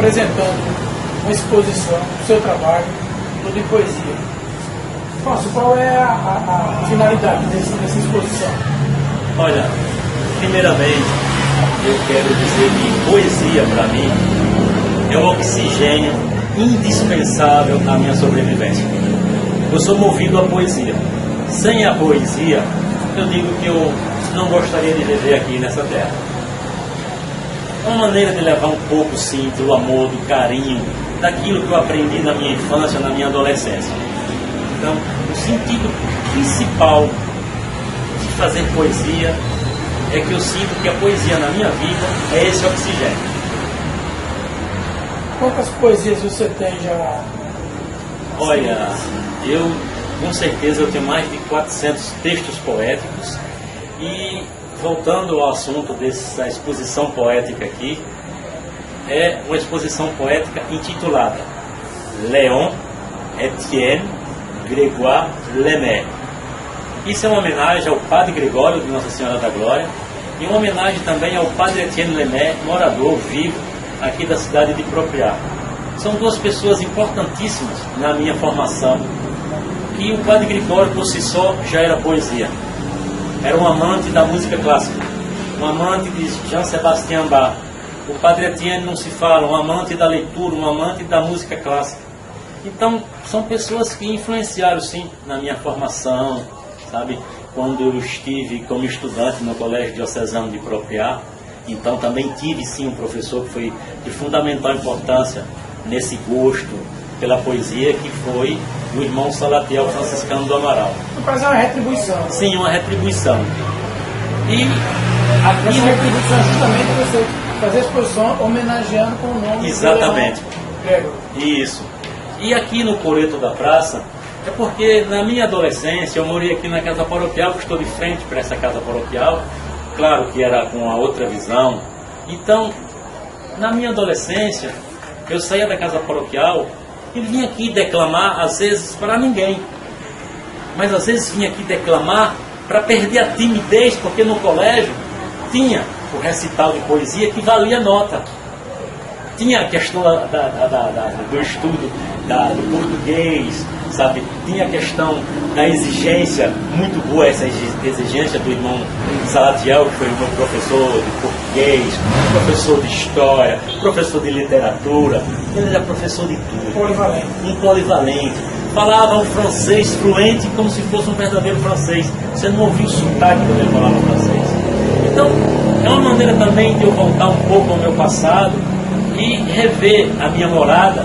apresentando uma exposição do seu trabalho, tudo em poesia. Fausto, qual é a finalidade dessa exposição? Olha, primeiramente, eu quero dizer que poesia, para mim, é um oxigênio indispensável à minha sobrevivência. Eu sou movido à poesia. Sem a poesia, eu digo que eu não gostaria de viver aqui nessa terra. É uma maneira de levar um pouco, sim, do amor, do carinho, daquilo que eu aprendi na minha infância, na minha adolescência. Então, o sentido principal de fazer poesia é que eu sinto que a poesia na minha vida é esse oxigênio. Quantas poesias você tem já? Olha, eu com certeza eu tenho mais de 400 textos poéticos e, voltando ao assunto dessa exposição poética aqui, é uma exposição poética intitulada Léon Etienne Grégoire Lemaire. Isso é uma homenagem ao Padre Gregório de Nossa Senhora da Glória e uma homenagem também ao Padre Etienne Lemaire, morador vivo aqui da cidade de Propriá. São duas pessoas importantíssimas na minha formação, e o Padre Gregório por si só já era poesia. Era um amante da música clássica, um amante de Jean Sebastian Bach. O Padre Etienne não se fala, um amante da leitura, um amante da música clássica. Então, são pessoas que influenciaram, sim, na minha formação, sabe? Quando eu estive como estudante no Colégio Diocesano de Propriá, então também tive, sim, um professor que foi de fundamental importância nesse gosto pela poesia, que foi o irmão Salatiel Franciscano do Amaral. No caso, é uma retribuição. Sim, uma retribuição. E aqui essa retribuição é justamente você fazer a exposição homenageando com o nome. Exatamente. Gregório. Isso. E aqui no Coreto da Praça, é porque na minha adolescência eu morei aqui na casa paroquial, que estou de frente para essa casa paroquial, claro que era com a outra visão. Então, na minha adolescência, eu saía da casa paroquial e vinha aqui declamar, às vezes, para ninguém. Mas às vezes vinha aqui declamar para perder a timidez, porque no colégio tinha o recital de poesia que valia nota. Tinha a questão do estudo do português, sabe? Tinha a questão da exigência, muito boa essa exigência do irmão Salatiel, que foi o meu professor de português, professor de história, professor de literatura. Ele era professor de tudo. Polivalente. Um polivalente. Falava um francês fluente como se fosse um verdadeiro francês. Você não ouvia o sotaque quando ele falava francês. Então, é uma maneira também de eu voltar um pouco ao meu passado e rever a minha morada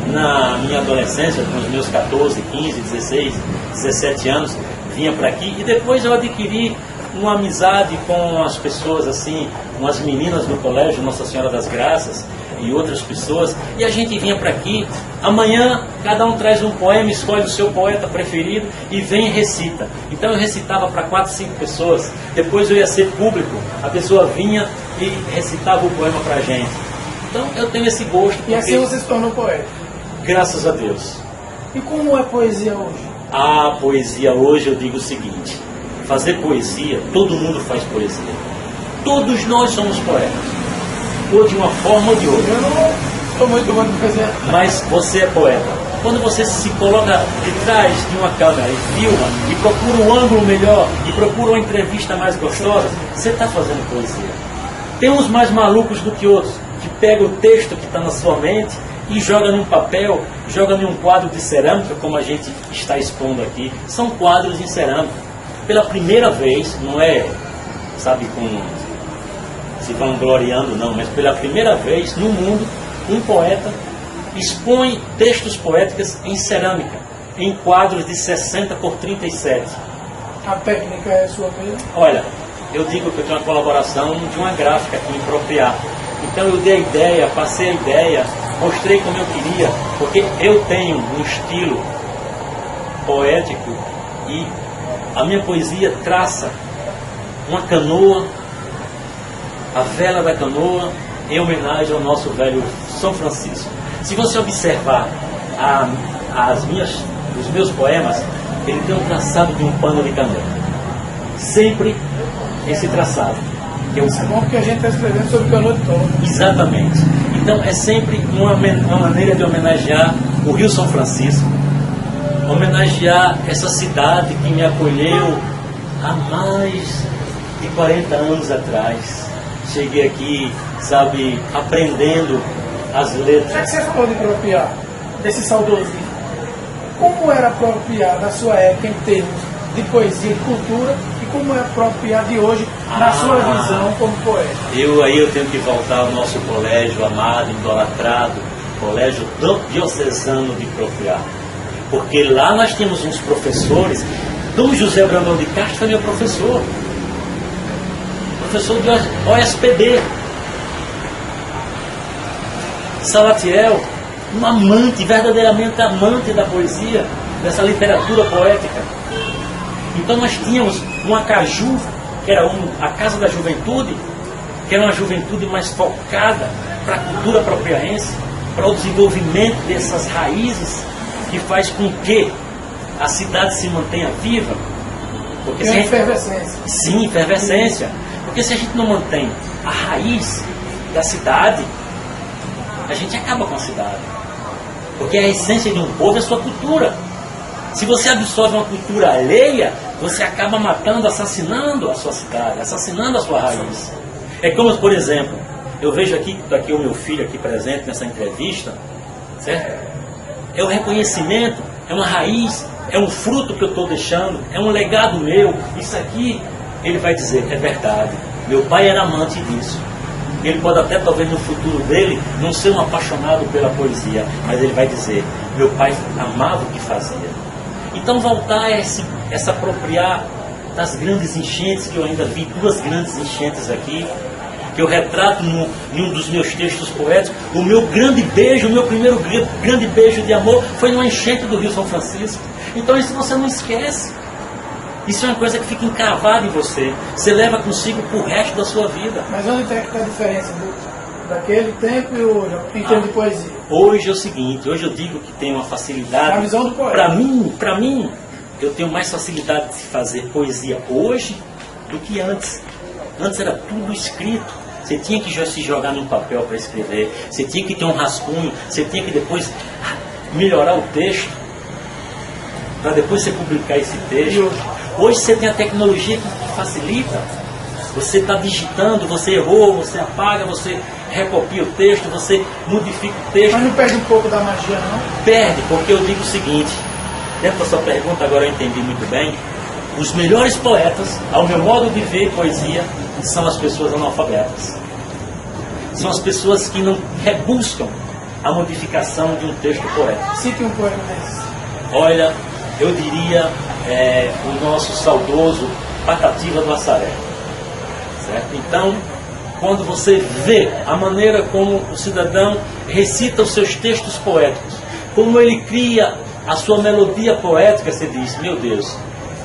na minha adolescência, com os meus 14, 15, 16, 17 anos, vinha para aqui e depois eu adquiri uma amizade com as pessoas assim, com as meninas do colégio Nossa Senhora das Graças e outras pessoas, e a gente vinha para aqui. Amanhã cada um traz um poema, escolhe o seu poeta preferido e vem e recita. Então eu recitava para 4, 5 pessoas, depois eu ia ser público, a pessoa vinha e recitava o poema para a gente. Então eu tenho esse gosto. E assim você se tornou poeta. Graças a Deus. E como é poesia hoje? A poesia hoje, eu digo o seguinte: fazer poesia, todo mundo faz poesia. Todos nós somos poetas, ou de uma forma ou de outra. Eu não estou muito bom de fazer. Mas você é poeta. Quando você se coloca de trás de uma câmera e filma, e procura um ângulo melhor, e procura uma entrevista mais gostosa, você está fazendo poesia. Tem uns mais malucos do que outros, que pega o texto que está na sua mente e joga num papel, joga num quadro de cerâmica, como a gente está expondo aqui. São quadros em cerâmica. Pela primeira vez, não é, sabe, com se vangloriando não, mas pela primeira vez no mundo, um poeta expõe textos poéticos em cerâmica, em quadros de 60 por 37. A técnica é sua mesmo? Olha, eu digo que eu tenho uma colaboração de uma gráfica aqui em Propriá. Então eu dei a ideia, passei a ideia, mostrei como eu queria, porque eu tenho um estilo poético e a minha poesia traça uma canoa, a vela da canoa, em homenagem ao nosso velho São Francisco. Se você observar os meus poemas, ele tem um traçado de um pano de canoa. Sempre esse traçado. É bom porque a gente está escrevendo sobre canoa de touro. Exatamente. Então é sempre uma maneira de homenagear o Rio São Francisco, homenagear essa cidade que me acolheu há mais de 40 anos atrás. Cheguei aqui, sabe, aprendendo as letras. Já que você falou de Propriar, desse saudosismo, como era Propriar na sua época em termos de poesia e cultura, e como é Propriar de hoje na sua visão como poeta? Eu tenho que voltar ao nosso colégio amado, idolatrado, Colégio Diocesano de Propriar. Porque lá nós tínhamos uns professores. Dom José Brandão de Castro foi meu professor de OSPB. Salatiel, um amante, verdadeiramente amante da poesia, dessa literatura poética. Então nós tínhamos um Acaju, que era a Casa da Juventude, que era uma juventude mais focada para a cultura propriaense, para o desenvolvimento dessas raízes que faz com que a cidade se mantenha viva. Porque Tem efervescência. Sim, efervescência. Porque se a gente não mantém a raiz da cidade, a gente acaba com a cidade. Porque a essência de um povo é a sua cultura. Se você absorve uma cultura alheia, você acaba matando, assassinando a sua cidade, assassinando a sua raiz. É como, por exemplo, eu vejo aqui o meu filho aqui presente nessa entrevista, certo? É o reconhecimento, é uma raiz, é um fruto que eu estou deixando, é um legado meu. Isso aqui, ele vai dizer, é verdade. Meu pai era amante disso. Ele pode até, talvez, no futuro dele, não ser um apaixonado pela poesia, mas ele vai dizer, meu pai amava o que fazia. Então voltar a se apropriar das grandes enchentes, que eu ainda vi 2 grandes enchentes aqui, que eu retrato em um dos meus textos poéticos. O meu grande beijo, o meu primeiro grande beijo de amor foi numa enchente do Rio São Francisco. Então isso você não esquece. Isso é uma coisa que fica encravada em você. Você leva consigo pro resto da sua vida. Mas onde tem que estar a diferença daquele tempo e hoje, em termos de poesia? Hoje é o seguinte, hoje eu digo que tem uma facilidade. A visão do poeta. Para mim, eu tenho mais facilidade de fazer poesia hoje do que antes. Antes era tudo escrito. Você tinha que já se jogar num papel para escrever. Você tinha que ter um rascunho. Você tinha que depois melhorar o texto para depois você publicar esse texto. Hoje você tem a tecnologia que facilita. Você está digitando, você errou, você apaga, você recopia o texto, você modifica o texto. Mas não perde um pouco da magia, não? Perde, porque eu digo o seguinte, dentro da sua pergunta agora eu entendi muito bem, os melhores poetas, ao meu modo de ver poesia, são as pessoas analfabetas. São as pessoas que não rebuscam a modificação de um texto poético. Cite um poema desse. Olha, eu diria o nosso saudoso Patativa do Assaré. Certo? Então, quando você vê a maneira como o cidadão recita os seus textos poéticos, como ele cria a sua melodia poética, você diz, meu Deus,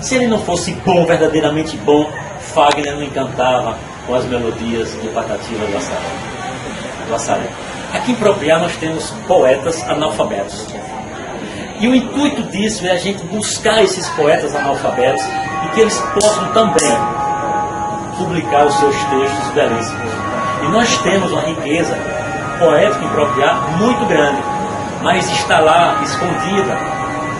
se ele não fosse bom, verdadeiramente bom, Fagner não encantava com as melodias de Patativa do Assaré. Aqui em Propriar nós temos poetas analfabetos. E o intuito disso é a gente buscar esses poetas analfabetos e que eles possam também publicar os seus textos belíssimos. E nós temos uma riqueza poética em Propriar muito grande, mas está lá escondida,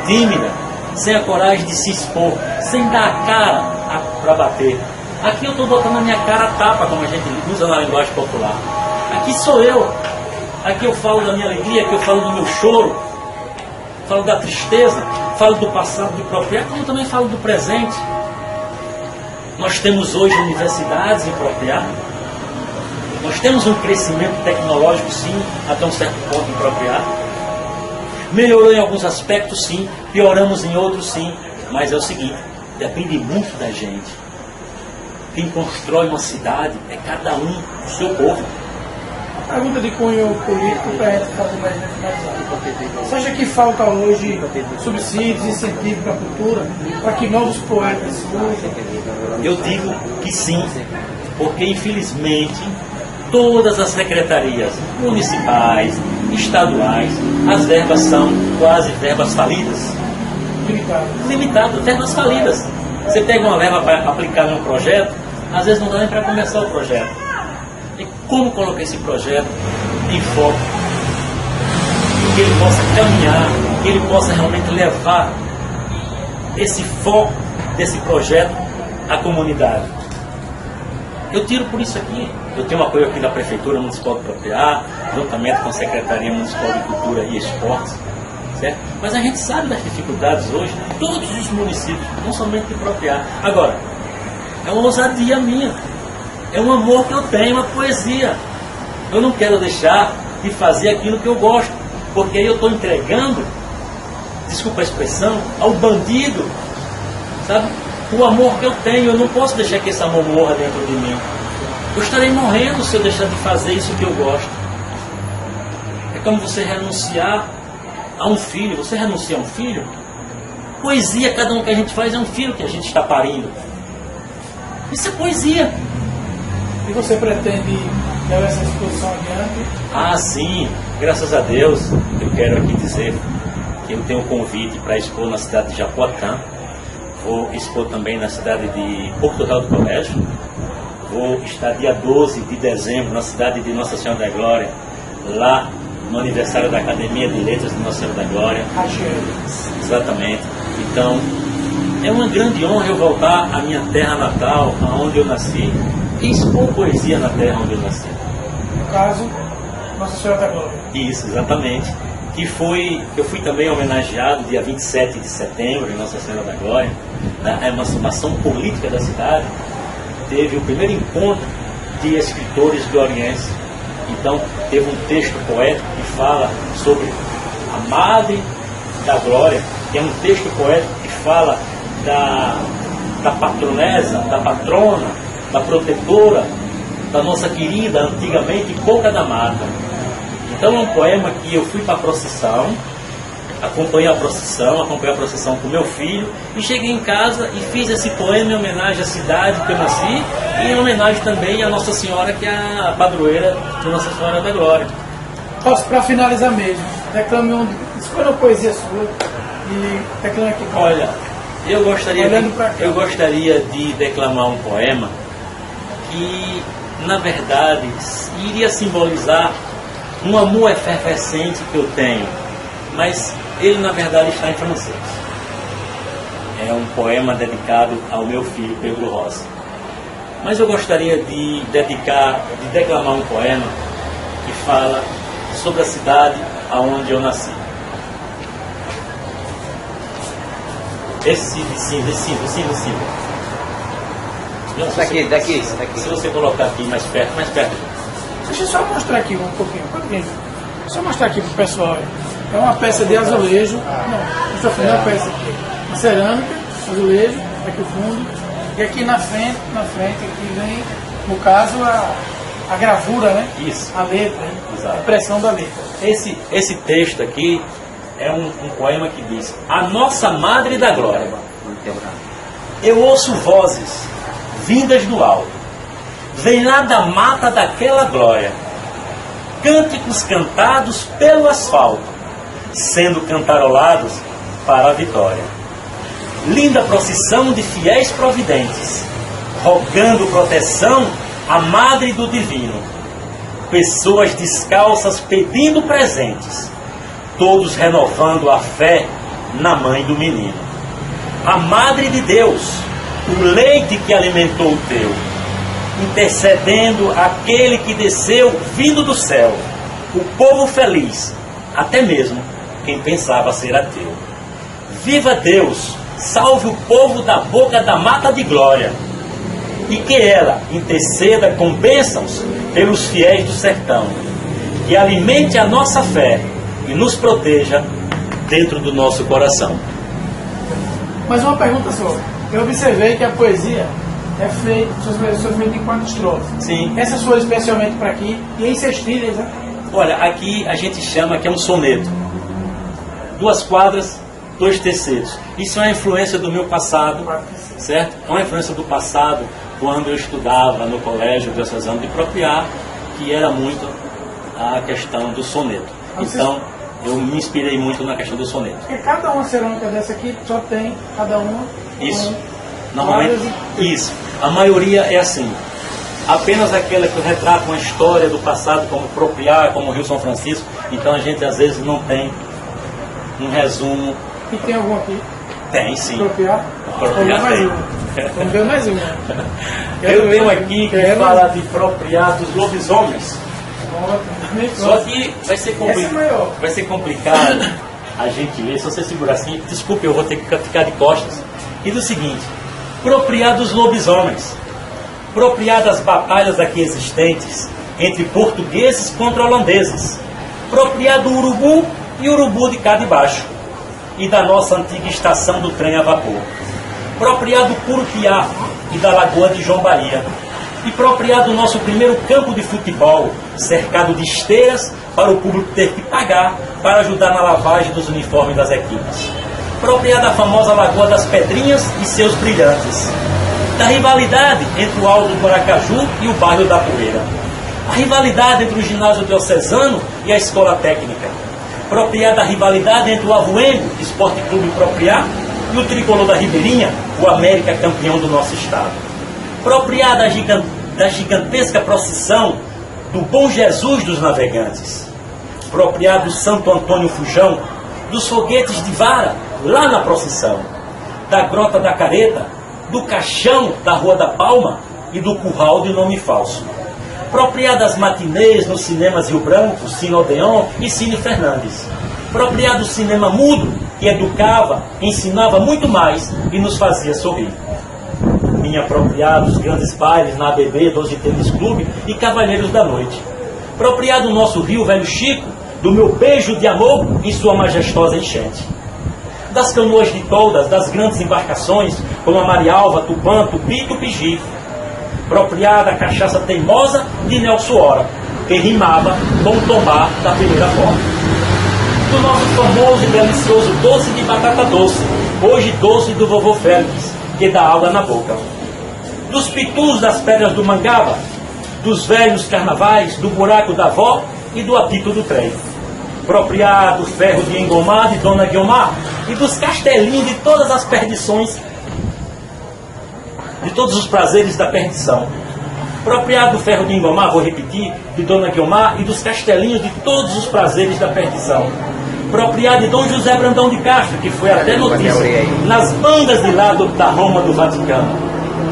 tímida, sem a coragem de se expor, sem dar a cara para bater. Aqui eu estou botando a minha cara a tapa, como a gente usa na linguagem popular. Aqui sou eu. Aqui eu falo da minha alegria, aqui eu falo do meu choro, falo da tristeza, falo do passado de Propriar, como também falo do presente. Nós temos hoje universidades em Propriar, nós temos um crescimento tecnológico, sim, até um certo ponto em Propriar. Melhorou em alguns aspectos, sim, pioramos em outros, sim, mas é o seguinte, depende muito da gente. Quem constrói uma cidade é cada um, o seu povo. Pergunta de cunho político para a gente fazer mais finalizado. Você acha que falta hoje subsídios, incentivos para a cultura, para que novos poetas surjam? Eu digo que sim, porque infelizmente todas as secretarias municipais, estaduais, as verbas são quase verbas falidas. Limitadas, verbas falidas. Você pega uma verba para aplicar num projeto, às vezes não dá nem para começar o projeto. E como colocar esse projeto em foco, que ele possa caminhar, que ele possa realmente levar esse foco desse projeto à comunidade. Eu tiro por isso aqui. Eu tenho apoio aqui da Prefeitura Municipal de Propriá, juntamente com a Secretaria Municipal de Cultura e Esportes, certo? Mas a gente sabe das dificuldades hoje de todos os municípios, não somente de Propriá. Agora, é uma ousadia minha, é um amor que eu tenho, uma poesia. Eu não quero deixar de fazer aquilo que eu gosto, porque aí eu estou entregando, desculpa a expressão, ao bandido, sabe? O amor que eu tenho. Eu não posso deixar que esse amor morra dentro de mim. Eu estarei morrendo se eu deixar de fazer isso que eu gosto. É como você renunciar a um filho. Você renuncia a um filho? Poesia, cada um que a gente faz é um filho que a gente está parindo. Isso é poesia. E você pretende levar essa exposição adiante? Ah, sim. Graças a Deus, eu quero aqui dizer que eu tenho um convite para expor na cidade de Japoatã. Vou expor também na cidade de Porto do Colégio. Vou estar dia 12 de dezembro na cidade de Nossa Senhora da Glória, lá no aniversário da Academia de Letras de Nossa Senhora da Glória. Exatamente. Então, é uma grande honra eu voltar à minha terra natal, aonde eu nasci, e expor poesia na terra onde eu nasci. No caso, Nossa Senhora da Glória. Isso, exatamente. Eu fui também homenageado dia 27 de setembro em Nossa Senhora da Glória, na emancipação política da cidade. Teve o primeiro encontro de escritores glorienses. Então, teve um texto poético que fala sobre a Madre da Glória, que é um texto poético que fala da patronesa, da patrona, da protetora, da nossa querida, antigamente, Boca da Mata. Então, é um poema que eu fui para a procissão, acompanhei a procissão com meu filho, e cheguei em casa e fiz esse poema em homenagem à cidade que eu nasci e em homenagem também à Nossa Senhora, que é a padroeira de Nossa Senhora da Glória. Para finalizar mesmo, escolha uma poesia sua e declame aqui. Olha, eu gostaria de declamar um poema que, na verdade, iria simbolizar um amor efervescente que eu tenho, mas ele na verdade está em francês. É um poema dedicado ao meu filho Pedro Rossi. Mas eu gostaria de declamar um poema que fala sobre a cidade aonde eu nasci. Esse de cima. Daqui. Se você colocar aqui mais perto. Deixa eu só mostrar aqui um pouquinho. Só mostrar aqui para o pessoal. É uma peça de azulejo. Não, essa foi uma peça aqui. Uma cerâmica, azulejo, aqui o fundo. E aqui na frente aqui vem, no caso, a gravura, né? Isso. A letra, né? Exato. A impressão da letra. Esse texto aqui é um poema que diz: A Nossa Madre da Glória. Eu ouço vozes vindas do alto, vem lá da mata daquela glória, cânticos cantados pelo asfalto, sendo cantarolados para a vitória. Linda procissão de fiéis providentes, rogando proteção à Madre do Divino. Pessoas descalças pedindo presentes, todos renovando a fé na Mãe do Menino. A Madre de Deus, o leite que alimentou o teu, intercedendo aquele que desceu vindo do céu, o povo feliz, até mesmo quem pensava ser ateu. Viva Deus, salve o povo da Boca da Mata de Glória, e que ela interceda com bênçãos pelos fiéis do sertão, que alimente a nossa fé e nos proteja dentro do nosso coração. Mas uma pergunta só. Eu observei que a poesia é feita em 4 estrofes. Sim. Essas foram especialmente para aqui e em sextilhas, né? Olha, aqui a gente chama que é um soneto. 2 quadras, 2 terceiros. Isso é uma influência do meu passado, certo? É uma influência do passado, quando eu estudava no colégio diocesano de Propriá, que era muito a questão do soneto. Então, eu me inspirei muito na questão do soneto. Porque cada uma cerâmica dessa aqui só tem, cada uma... Isso. Normalmente, isso. A maioria é assim. apenas aquela que retrata uma história do passado, como Propriar, como o Rio São Francisco. Então a gente às vezes não tem um resumo. E tem algum aqui? Tem, sim. Propriar? Propriar mais tem. Vamos ver mais uma. Eu tenho aqui que fala de Propriar dos lobisomens. Só que vai ser, vai ser complicado a gente ler. Se você segurar assim, desculpe, eu vou ter que ficar de costas. E do seguinte: Propriar dos lobisomens. Propriar das batalhas aqui existentes entre portugueses contra holandeses. Propriar do urubu e urubu de cá de baixo. E da nossa antiga estação do trem a vapor. Propriar do Curupiá e da Lagoa de João Bahia. E propriar do nosso primeiro campo de futebol, cercado de esteiras para o público ter que pagar para ajudar na lavagem dos uniformes das equipes. Propriar da famosa Lagoa das Pedrinhas e seus brilhantes. Da rivalidade entre o Alto do Aracaju e o bairro da Poeira. A rivalidade entre o ginásio diocesano e a escola técnica. Propriar da rivalidade entre o Avoengo, Esporte Clube Propriar, e o tricolor da Ribeirinha, o América campeão do nosso estado. Propriar da gigantesca procissão do Bom Jesus dos Navegantes. Propriar do Santo Antônio Fujão, dos foguetes de vara lá na procissão. Da Grota da Careta, do Caixão da Rua da Palma e do Curral de Nome Falso. Propriar das matinês nos cinemas Rio Branco, Cine Odeon e Cine Fernandes. Propriar do cinema mudo, que educava, ensinava muito mais e nos fazia sorrir. Me apropriar dos grandes bailes na ABB, 12 Tênis Clube e Cavalheiros da Noite. Propriar do nosso Rio Velho Chico, do meu beijo de amor em sua majestosa enchente. Das canoas de toldas, das grandes embarcações, como a Marialva, Tupã, Tupi e Tupigi. Propriar da cachaça teimosa de Nelson Hora, que rimava com o tomar da primeira forma. Do nosso famoso e delicioso doce de batata doce, hoje doce do vovô Félix, que dá água na boca. Dos pitus das pedras do Mangaba, dos velhos carnavais, do buraco da avó e do apito do trem. Propriar do ferro de engomar de Dona Guiomar e dos castelinhos de todas as perdições, de todos os prazeres da perdição. Propriar do ferro de engomar, vou repetir, de Dona Guiomar e dos castelinhos de todos os prazeres da perdição. Propriar de Dom José Brandão de Castro, que foi até notícia nas bandas de lá da Roma do Vaticano.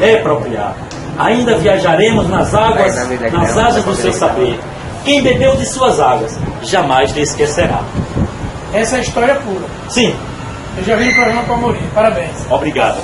É propriar. Ainda viajaremos nas águas, nas asas do seu saber. Quem bebeu de suas águas, jamais lhe esquecerá. Essa é a história pura. Sim. Eu já vi o programa com a Amorim. Parabéns. Obrigado.